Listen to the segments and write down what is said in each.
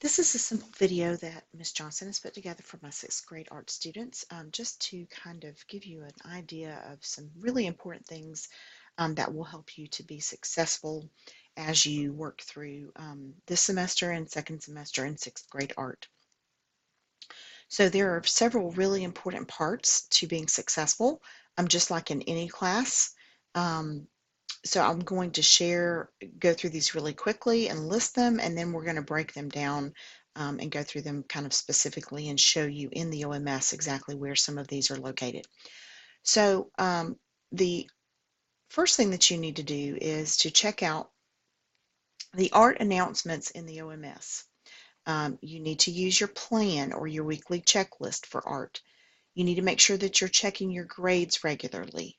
This is a simple video that Ms. Johnson has put together for my sixth grade art students, just to kind of give you an idea of some really important things that will help you to be successful as you work through this semester and second semester in sixth grade art. So there are several really important parts to being successful, just like in any class. Um, so I'm going to go through these really quickly and list them, and then we're going to break them down and go through them kind of specifically and show you in the OMS exactly where some of these are located. So the first thing that you need to do is to check out the art announcements in the OMS. You need to use your plan or your weekly checklist for art. You need to make sure that you're checking your grades regularly.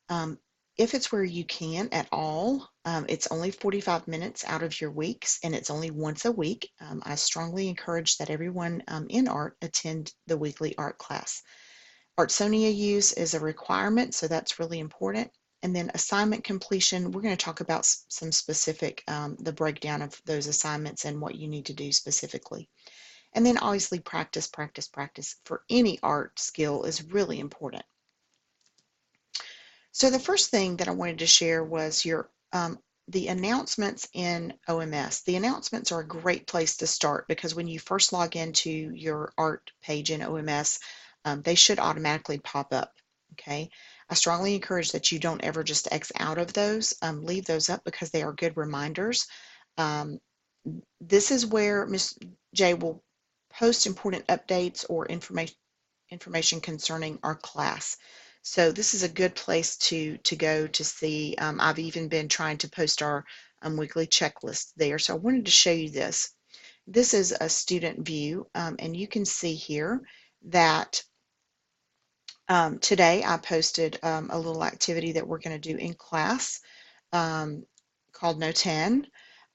Um, if it's where you can at all, it's only 45 minutes out of your weeks, and it's only once a week. I strongly encourage that everyone in art attend the weekly art class. Artsonia use is a requirement, so that's really important. And then assignment completion, we're going to talk about some specific, the breakdown of those assignments and what you need to do specifically. And then obviously practice, practice, practice for any art skill is really important. So the first thing that I wanted to share was the announcements in OMS. The announcements are a great place to start because when you first log into your art page in OMS, they should automatically pop up. Okay, I strongly encourage that you don't ever just X out of those. Leave those up because they are good reminders. Um, this is where Ms. J will post important updates or information concerning our class. So this is a good place to go to see. I've even been trying to post our weekly checklist there. So I wanted to show you this. This is a student view, and you can see here that today I posted a little activity that we're going to do in class called No 10.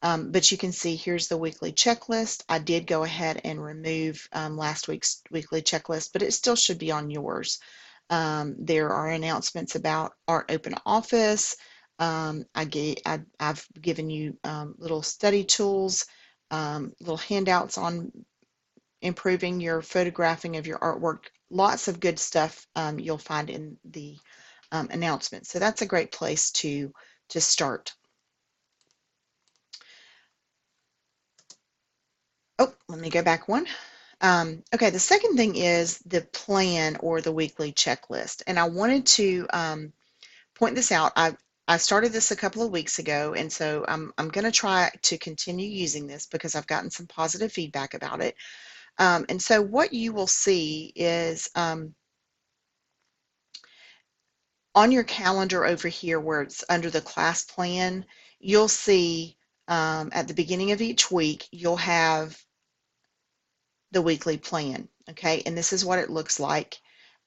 But you can see here's the weekly checklist. I did go ahead and remove last week's weekly checklist, but it still should be on yours. There are announcements about Art Open Office. I've given you little study tools, little handouts on improving your photographing of your artwork. Lots of good stuff you'll find in the announcements. So that's a great place to start. Oh, let me go back one. Okay, the second thing is the plan or the weekly checklist. And I wanted to point this out. I started this a couple of weeks ago, and so I'm going to try to continue using this because I've gotten some positive feedback about it. And so what you will see is on your calendar over here where it's under the class plan, you'll see at the beginning of each week, you'll have the weekly plan, okay? And this is what it looks like.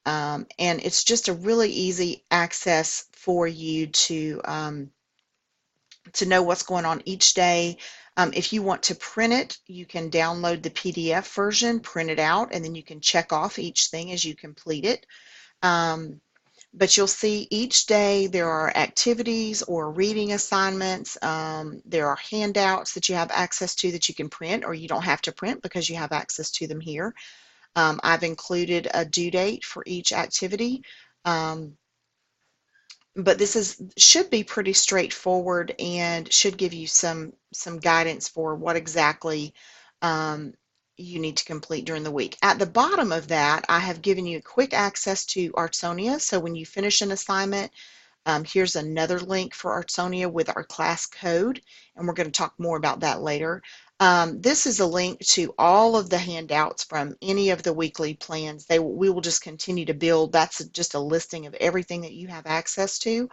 And it's just a really easy access for you to know what's going on each day. If you want to print it, you can download the PDF version, print it out, and then you can check off each thing as you complete it. But you'll see each day there are activities or reading assignments. There are handouts that you have access to that you can print, or you don't have to print because you have access to them here. I've included a due date for each activity. But this should be pretty straightforward and should give you some guidance for what exactly you need to complete during the week. At the bottom of that, I have given you quick access to Artsonia. So when you finish an assignment, here's another link for Artsonia with our class code, and we're going to talk more about that later. This is a link to all of the handouts from any of the weekly plans. We will just continue to build. That's just a listing of everything that you have access to.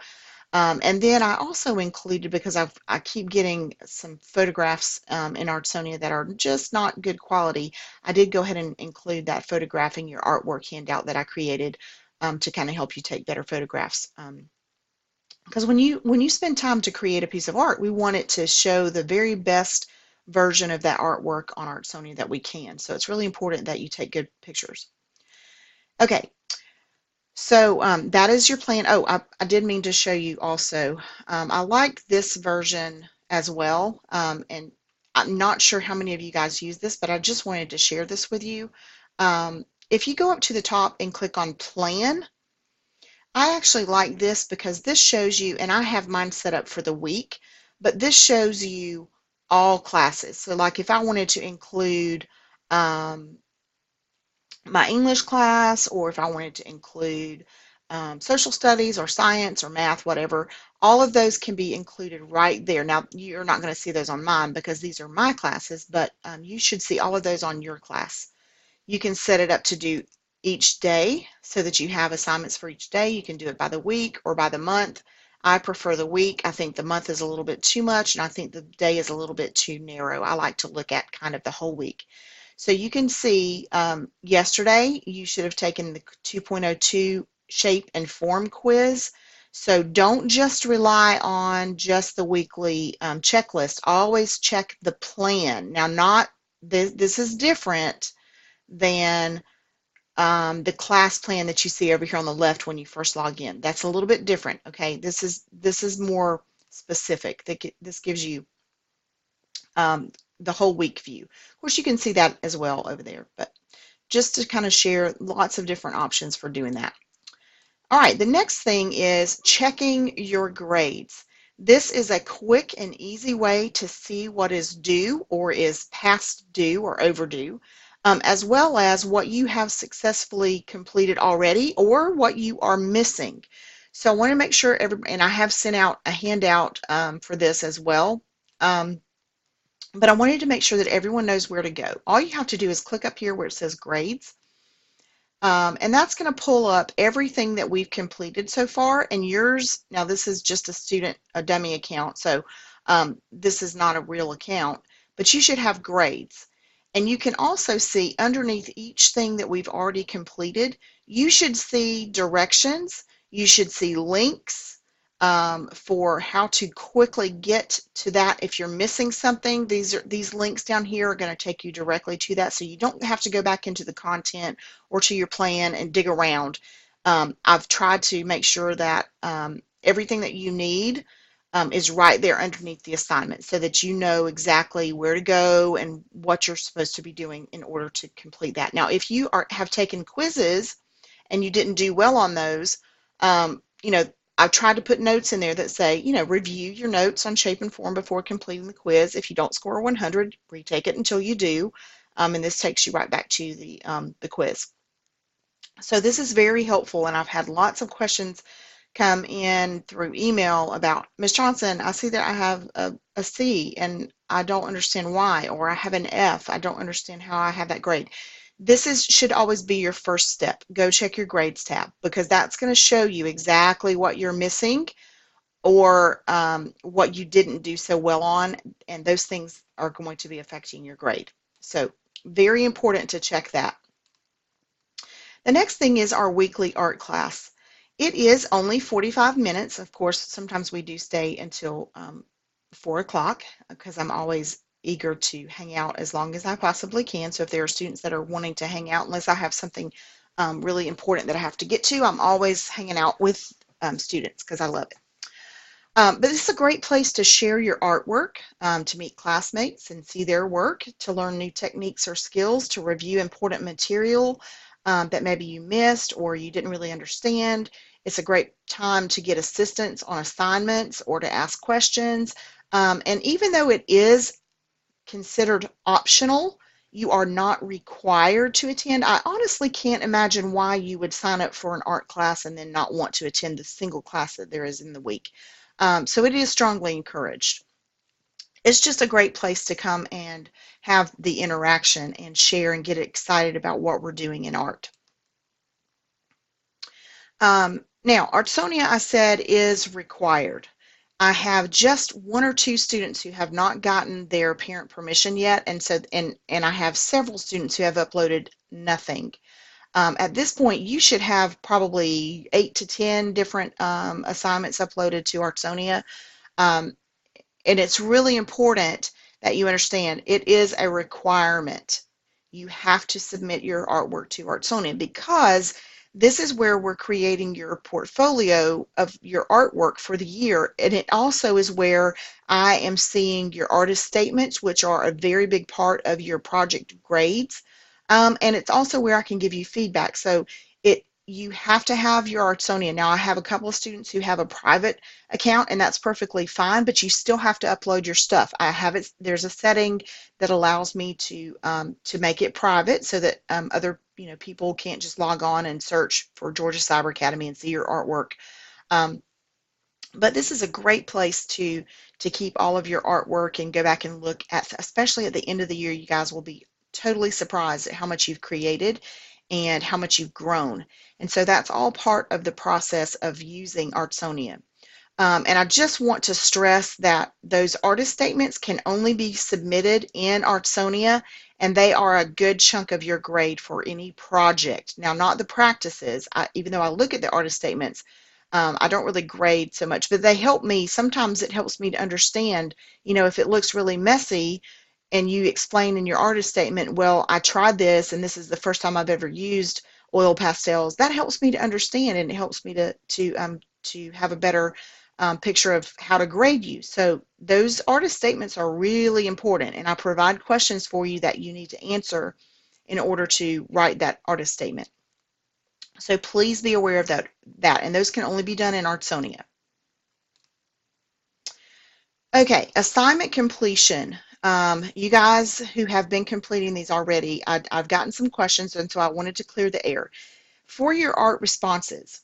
And then I also included, because I keep getting some photographs in Artsonia that are just not good quality, I did go ahead and include that photographing your artwork handout that I created to kind of help you take better photographs. Because when you spend time to create a piece of art, we want it to show the very best version of that artwork on Artsonia that we can. So it's really important that you take good pictures. Okay, so that is your plan. Oh, I did mean to show you also. I like this version as well, and not sure how many of you guys use this, but I just wanted to share this with you. If you go up to the top and click on Plan, I actually like this because this shows you, and I have mine set up for the week, but this shows you all classes. So like if I wanted to include um, my English class, or if I wanted to include social studies or science or math, whatever, all of those can be included right there. Now, you're not going to see those on mine because these are my classes, but you should see all of those on your class. You can set it up to do each day so that you have assignments for each day. You can do it by the week or by the month. I prefer the week. I think the month is a little bit too much, and I think the day is a little bit too narrow. I like to look at kind of the whole week. So you can see yesterday you should have taken the 2.02 shape and form quiz. So don't just rely on just the weekly checklist. Always check the plan. Now, not this is different than the class plan that you see over here on the left when you first log in. That's a little bit different. Okay, this is more specific. This gives you the whole week view. Of course, you can see that as well over there, but just to kind of share lots of different options for doing that. All right, the next thing is checking your grades. This is a quick and easy way to see what is due or is past due or overdue, as well as what you have successfully completed already or what you are missing. So I want to make sure everybody, and I have sent out a handout for this as well. But I wanted to make sure that everyone knows where to go. All you have to do is click up here where it says grades. And that's going to pull up everything that we've completed so far. And yours, now this is just a dummy account, so this is not a real account, but you should have grades. And you can also see underneath each thing that we've already completed, you should see directions, you should see links for how to quickly get to that. If you're missing something, these links down here are going to take you directly to that, so you don't have to go back into the content or to your plan and dig around. I've tried to make sure that everything that you need is right there underneath the assignment so that you know exactly where to go and what you're supposed to be doing in order to complete that. Now, if you have taken quizzes and you didn't do well on those, you know, I've tried to put notes in there that say, you know, review your notes on shape and form before completing the quiz. If you don't score 100, retake it until you do, and this takes you right back to the quiz. So this is very helpful, and I've had lots of questions come in through email about, Ms. Johnson, I see that I have a C and I don't understand why, or I have an F, I don't understand how I have that grade. This should always be your first step. Go check your grades tab, because that's going to show you exactly what you're missing or what you didn't do so well on, and those things are going to be affecting your grade. So very important to check that. The next thing is our weekly art class. It is only 45 minutes. Of course, sometimes we do stay until 4 o'clock because I'm always eager to hang out as long as I possibly can. So if there are students that are wanting to hang out, unless I have something really important that I have to get to, I'm always hanging out with students because I love it. But this is a great place to share your artwork, to meet classmates and see their work, to learn new techniques or skills, to review important material that maybe you missed or you didn't really understand. It's a great time to get assistance on assignments or to ask questions. And even though it is considered optional, you are not required to attend. I honestly can't imagine why you would sign up for an art class and then not want to attend the single class that there is in the week. So it is strongly encouraged. It's just a great place to come and have the interaction and share and get excited about what we're doing in art. Now, Artsonia, I said, is required. I have just 1 or 2 students who have not gotten their parent permission yet, and I have several students who have uploaded nothing. At this point, you should have probably 8 to 10 different assignments uploaded to Artsonia. And it's really important that you understand it is a requirement. You have to submit your artwork to Artsonia because This is where we're creating your portfolio of your artwork for the year. And it also is where I am seeing your artist statements, which are a very big part of your project grades. And it's also where I can give you feedback. So you have to have your Artsonia. Now, I have a couple of students who have a private account, and that's perfectly fine, but you still have to upload your stuff. I have it, there's a setting that allows me to make it private so that other people can't just log on and search for Georgia Cyber Academy and see your artwork. Um, but this is a great place to keep all of your artwork and go back and look at, especially at the end of the year. You guys will be totally surprised at how much you've created and how much you've grown. And so that's all part of the process of using Artsonia. And I just want to stress that those artist statements can only be submitted in Artsonia, and they are a good chunk of your grade for any project. Now, not the practices. Even though I look at the artist statements, I don't really grade so much, but they help me. Sometimes it helps me to understand, if it looks really messy and you explain in your artist statement, well, I tried this and this is the first time I've ever used oil pastels. That helps me to understand, and it helps me to have a better picture of how to grade you. So those artist statements are really important, and I provide questions for you that you need to answer in order to write that artist statement. So please be aware of that, and those can only be done in Artsonia. Okay, assignment completion. You guys who have been completing these already, I've gotten some questions, and so I wanted to clear the air. For your art responses,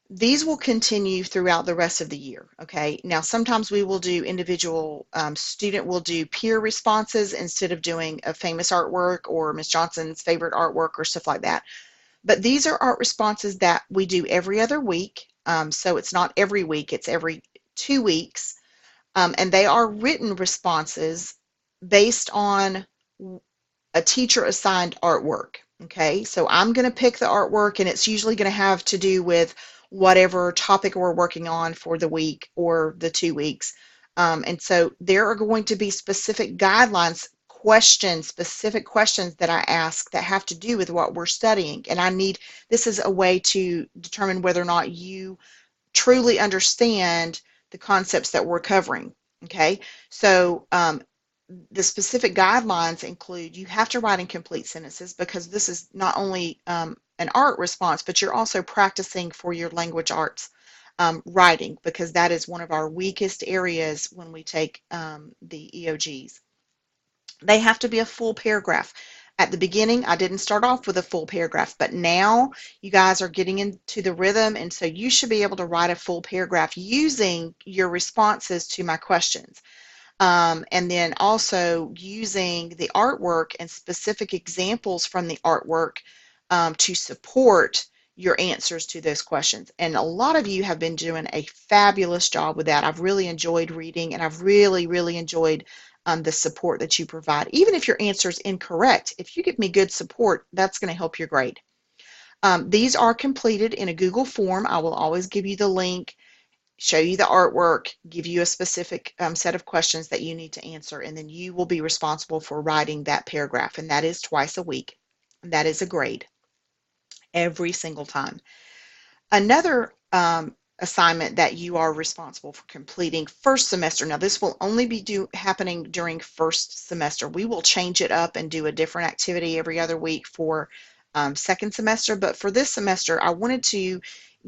these will continue throughout the rest of the year, okay? Now, sometimes we will do individual, student will do peer responses instead of doing a famous artwork or Miss Johnson's favorite artwork or stuff like that. But these are art responses that we do every other week. So it's not every week, it's every 2 weeks. And they are written responses based on a teacher assigned artwork. Okay, so I'm going to pick the artwork, and it's usually going to have to do with whatever topic we're working on for the week or the 2 weeks. And so there are going to be specific guidelines, specific questions that I ask that have to do with what we're studying. And this is a way to determine whether or not you truly understand the concepts that we're covering. Okay, so the specific guidelines include you have to write in complete sentences, because this is not only an art response, but you're also practicing for your language arts writing, because that is one of our weakest areas when we take the EOGs. They have to be a full paragraph. At the beginning, I didn't start off with a full paragraph, but now you guys are getting into the rhythm, and so you should be able to write a full paragraph using your responses to my questions. And then also using the artwork and specific examples from the artwork to support your answers to those questions. And a lot of you have been doing a fabulous job with that. I've really enjoyed reading, and I've really, really enjoyed the support that you provide. Even if your answer is incorrect, if you give me good support, that's going to help your grade. These are completed in a Google form. I will always give you the link, show you the artwork, give you a specific set of questions that you need to answer, and then you will be responsible for writing that paragraph, and that is twice a week. And that is a grade every single time. Another assignment that you are responsible for completing first semester. Now, this will only be happening during first semester. We will change it up and do a different activity every other week for second semester, but for this semester, I wanted to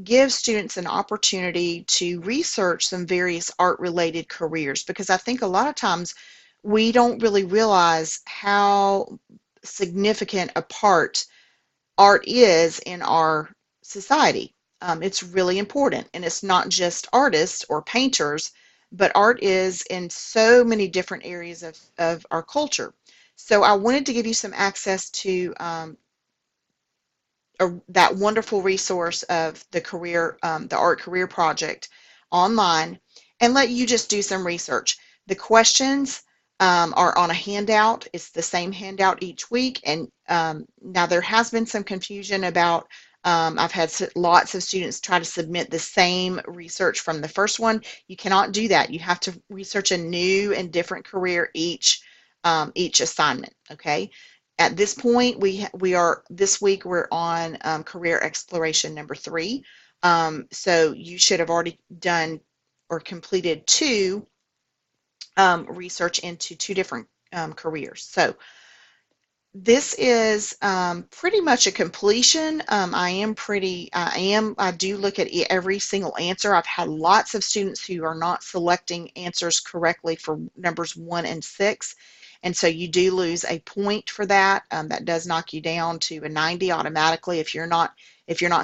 give students an opportunity to research some various art-related careers, because I think a lot of times we don't really realize how significant a part art is in our society. It's really important, and it's not just artists or painters, but art is in so many different areas of our culture. So I wanted to give you some access to that wonderful resource of the Art Career Project online, and let you just do some research. The questions are on a handout. It's the same handout each week, and now there has been some confusion about I've had lots of students try to submit the same research from the first one. You cannot do that. You have to research a new and different career each assignment, okay? At this point, we are this week we're on career exploration number 3. So you should have already done or completed 2 research into 2 different careers. So this is pretty much a completion. I do look at every single answer. I've had lots of students who are not selecting answers correctly for numbers 1 and 6. And so you do lose a point for that. That does knock you down to a 90 automatically if you're not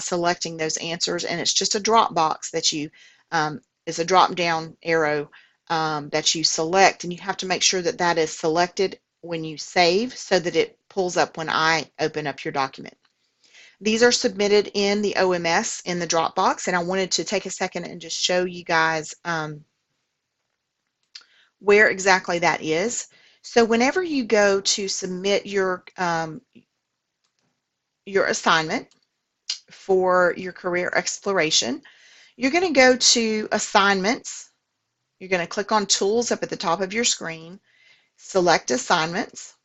selecting those answers. And it's just a drop box that is a drop down arrow that you select, and you have to make sure that that is selected when you save so that it pulls up when I open up your document. These are submitted in the OMS in the Dropbox, and I wanted to take a second and just show you guys where exactly that is. So whenever you go to submit your assignment for your career exploration, you're going to go to Assignments. You're going to click on Tools up at the top of your screen, select Assignments,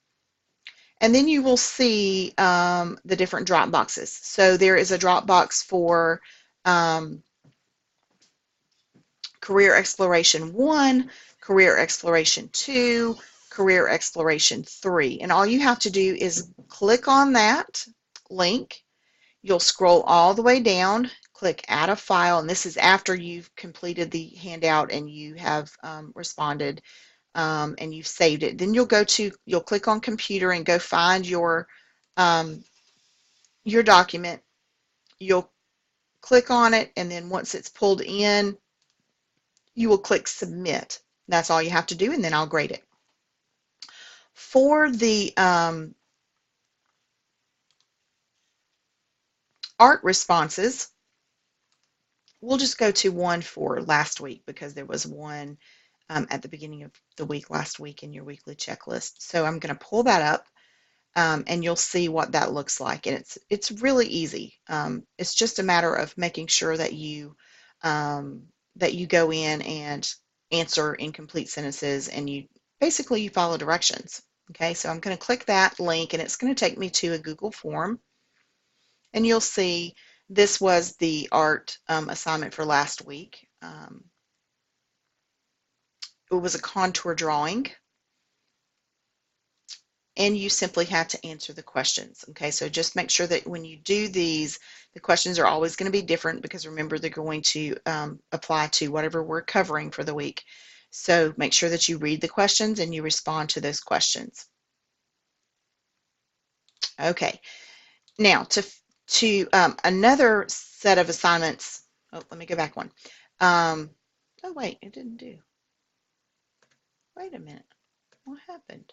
and then you will see the different drop boxes. So there is a drop box for Career Exploration 1, Career Exploration 2, Career Exploration 3. And all you have to do is click on that link. You'll scroll all the way down, click Add a File, and this is after you've completed the handout and you have responded and you've saved it. Then you'll click on Computer and go find your document. You'll click on it, and then once it's pulled in, you will click Submit. That's all you have to do, and then I'll grade it. For the art responses, we'll just go to one for last week because there was one at the beginning of the week last week in your weekly checklist. So I'm going to pull that up, and you'll see what that looks like. And it's really easy. It's just a matter of making sure that you go in and answer incomplete sentences, and you follow directions. Okay, so I'm going to click that link, and it's going to take me to a Google form, and you'll see this was the art assignment for last week. It was a contour drawing, and you simply had to answer the questions. Okay, so just make sure that when you do these, the questions are always going to be different because remember they're going to apply to whatever we're covering for the week. So make sure that you read the questions and you respond to those questions. Okay, now to another set of assignments. Oh, let me go back one. Oh wait, it didn't do. Wait a minute, what happened?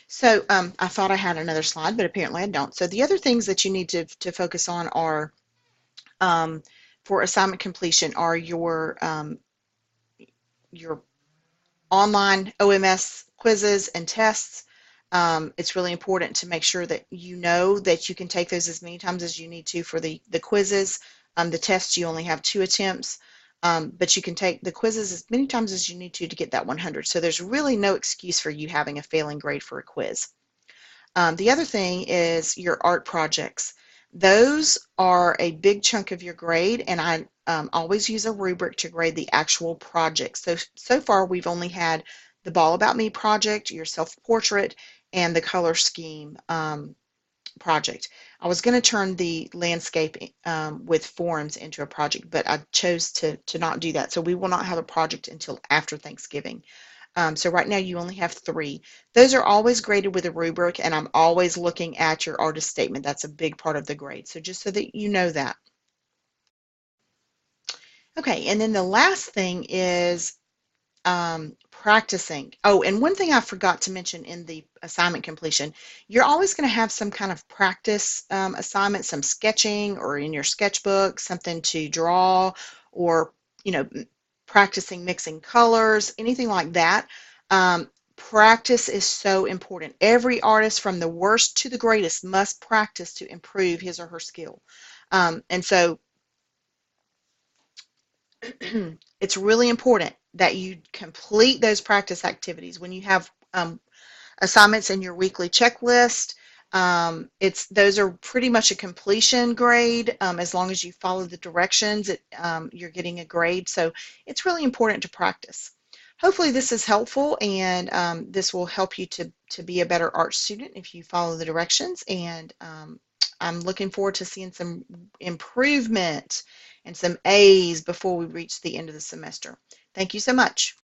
So I thought I had another slide, but apparently I don't. So the other things that you need to focus on are for assignment completion are your online OMS quizzes and tests. It's really important to make sure that you know that you can take those as many times as you need to for the quizzes. The tests, you only have 2 attempts, but you can take the quizzes as many times as you need to get that 100. So there's really no excuse for you having a failing grade for a quiz. The other thing is your art projects. Those are a big chunk of your grade, and I always use a rubric to grade the actual project. So far we've only had the Ball About Me project, your self-portrait, and the color scheme project. I was going to turn the landscape with forms into a project, but I chose to not do that. So we will not have a project until after Thanksgiving. So right now you only have 3. Those are always graded with a rubric, and I'm always looking at your artist statement. That's a big part of the grade. So just so that you know that. Okay, and then the last thing is practicing. Oh, and one thing I forgot to mention in the assignment completion, you're always going to have some kind of practice assignment, some sketching, or in your sketchbook, something to draw, or practicing mixing colors, anything like that. Practice is so important. Every artist, from the worst to the greatest, must practice to improve his or her skill. And so it's really important that you complete those practice activities. When you have assignments in your weekly checklist, those are pretty much a completion grade. As long as you follow the directions, you're getting a grade. So it's really important to practice. Hopefully this is helpful, and this will help you to be a better art student if you follow the directions. And I'm looking forward to seeing some improvement and some A's before we reach the end of the semester. Thank you so much.